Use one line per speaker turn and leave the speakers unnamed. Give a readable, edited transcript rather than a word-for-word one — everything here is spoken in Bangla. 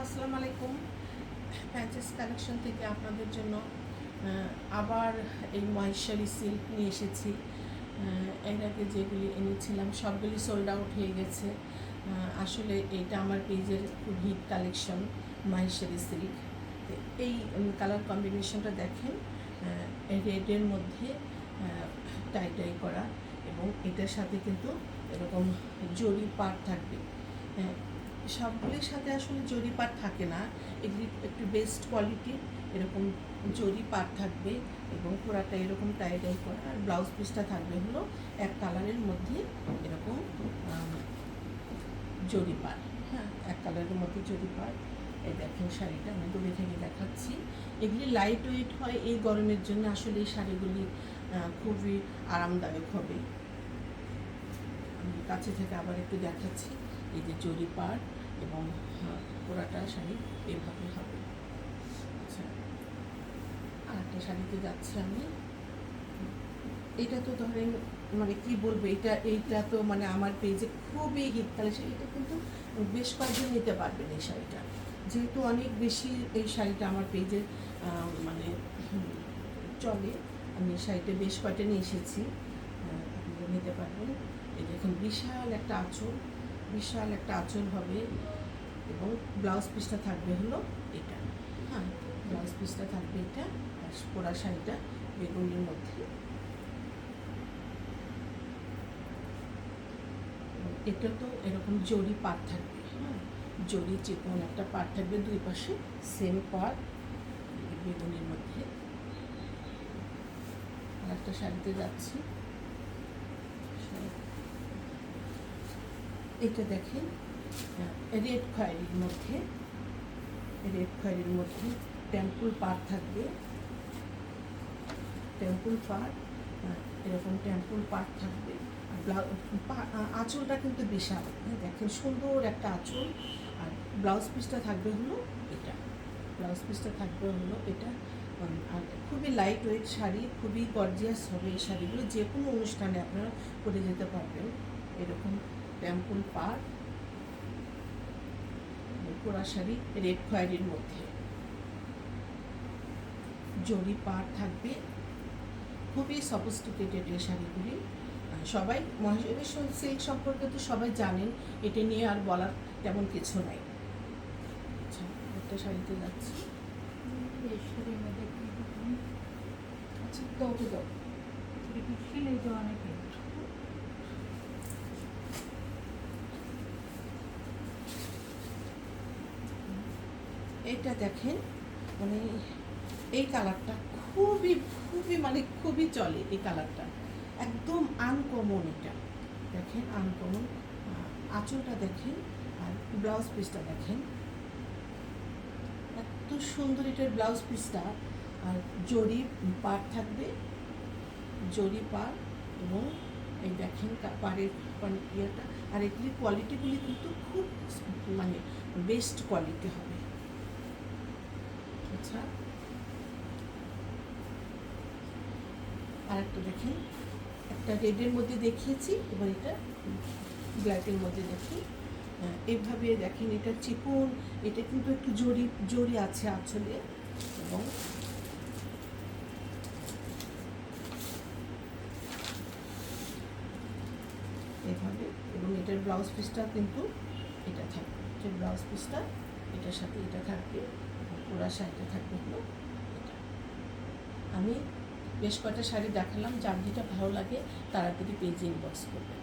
আসসালামু আলাইকুম। প্যাচেস কালেকশন থেকে আপনাদের জন্য আবার এই মহেশ্বরী সিল্ক নিয়ে এসেছি। এর আগে যেগুলি এনেছিলাম সবগুলি সোল্ড আউট হয়ে গেছে। আসলে এটা আমার পেজের খুব হিট কালেকশন, মহেশ্বরী সিল্ক। এই কালার কম্বিনেশনটা দেখেন, রেডের মধ্যে টাই টাই করা, এবং এটার সাথে কিন্তু এরকম জরি পাট থাকবে। সবগুলির সাথে আসলে জরি পাট থাকে না, এগুলি একটু বেস্ট কোয়ালিটির এরকম জরি পাট থাকবে, এবং পুরাটা এরকম টাই টাই করা। আর ব্লাউজ পিসটা থাকবে হলো এক কালারের মধ্যে এরকম জরি পাট। হ্যাঁ, এক কালারের মধ্যে জরি পাট। এই দেখেন শাড়িটা আমি দূরে থেকে দেখাচ্ছি। এগুলি লাইট ওয়েট হয় এই গরমের জন্য। আসলে এই শাড়িগুলি খুবই আরামদায়ক হবে। আমি কাছে থেকে আবার একটু দেখাচ্ছি। এই যে জরি পাট এবং পুরাটা শাড়ি এভাবে হবে। আচ্ছা, আর একটা শাড়িতে যাচ্ছি আমি। এটা তো ধরেন মানে কি বলবো, এইটা তো মানে আমার পেজে খুবই হিট কালেকশন। এটা কিন্তু বেশ কয়েকজন নিতে পারবেন এই শাড়িটা, যেহেতু অনেক বেশি এই শাড়িটা আমার পেজে মানে চলে। আমি এই শাড়িটা বেশ কয়েকটা নিয়ে এসেছি, আপনারা নিতে পারবেন। এই দেখুন বিশাল একটা আঁচল হবে, এবং ব্লাউজ পিসটা থাকবে হলো এটা। হ্যাঁ, ব্লাউজ পিসটা থাকবে এটা। আর পোড়া শাড়িটা বেগুনির মধ্যে। এটা তো এরকম জরি পাট থাকবে। হ্যাঁ, জরি চিকন একটা পাট থাকবে, দুই পাশে সেম পাট বেগুনির মধ্যে। আর একটা শাড়িতে যাচ্ছি। এটা দেখেন রেড খয়েরির মধ্যে টেম্পল পাট থাকবে। টেম্পল পাট, এরকম টেম্পল পাট থাকবে। আঁচলটা কিন্তু বিশাল। দেখেন সুন্দর একটা আঁচল। আর ব্লাউজ পিসটা থাকবে হলো এটা। আর খুবই লাইট ওয়েট শাড়ি, খুবই গর্জিয়াস হবে এই শাড়িগুলো। যে কোনো অনুষ্ঠানে আপনারা পরে যেতে পারবেন। এরকম টেম্পল পাট, পোড়া শাড়ি রেড খয়েরির মধ্যে জরি পাট থাকবে। খুবই সফিস্টিকেটেড এই শাড়িগুলি। সবাই মহেশ্বরী সিল্ক সম্পর্কে তো সবাই জানেন, এটা নিয়ে আর বলার তেমন কিছু নাই। আচ্ছা, একটা শাড়িতে যাচ্ছি। আচ্ছা, দাও এইটা দেখেন, মানে এই কালারটা খুবই খুবই মানে খুবই চলে। এই কালারটা একদম আনকমন। এটা দেখেন আনকমন। আঁচলটা দেখেন, আর ব্লাউজ পিসটা দেখেন, এত সুন্দর এটার ব্লাউজ পিসটা। আর জরি পাট থাকবে, জরি পাট, এবং এই দেখেন পাড়ের ইয়েটা। আর এগুলির কোয়ালিটিগুলি কিন্তু খুব মানে বেস্ট কোয়ালিটি হবে। আচ্ছা, আর একটা দেখেন, একটা রেডের মধ্যে দেখিয়েছি, এবার এটা ব্ল্যাকের মধ্যে দেখি। এইভাবে দেখেন, এটা চিকন, এটা কিন্তু একটু জরি আছে আঁচলে, এবং এভাবে। এবং এটার ব্লাউজ পিসটা কিন্তু এটা থাকবে। এটার ব্লাউজ পিসটা এটার সাথে এটা থাকবে, এবং পুরা শাড়িটা থাকবে হলো এটা। আমি বেশ কয়েকটা শাড়ি দেখালাম, যার যেটা ভালো লাগে তাড়াতাড়ি পেজে ইনবক্স করবেন।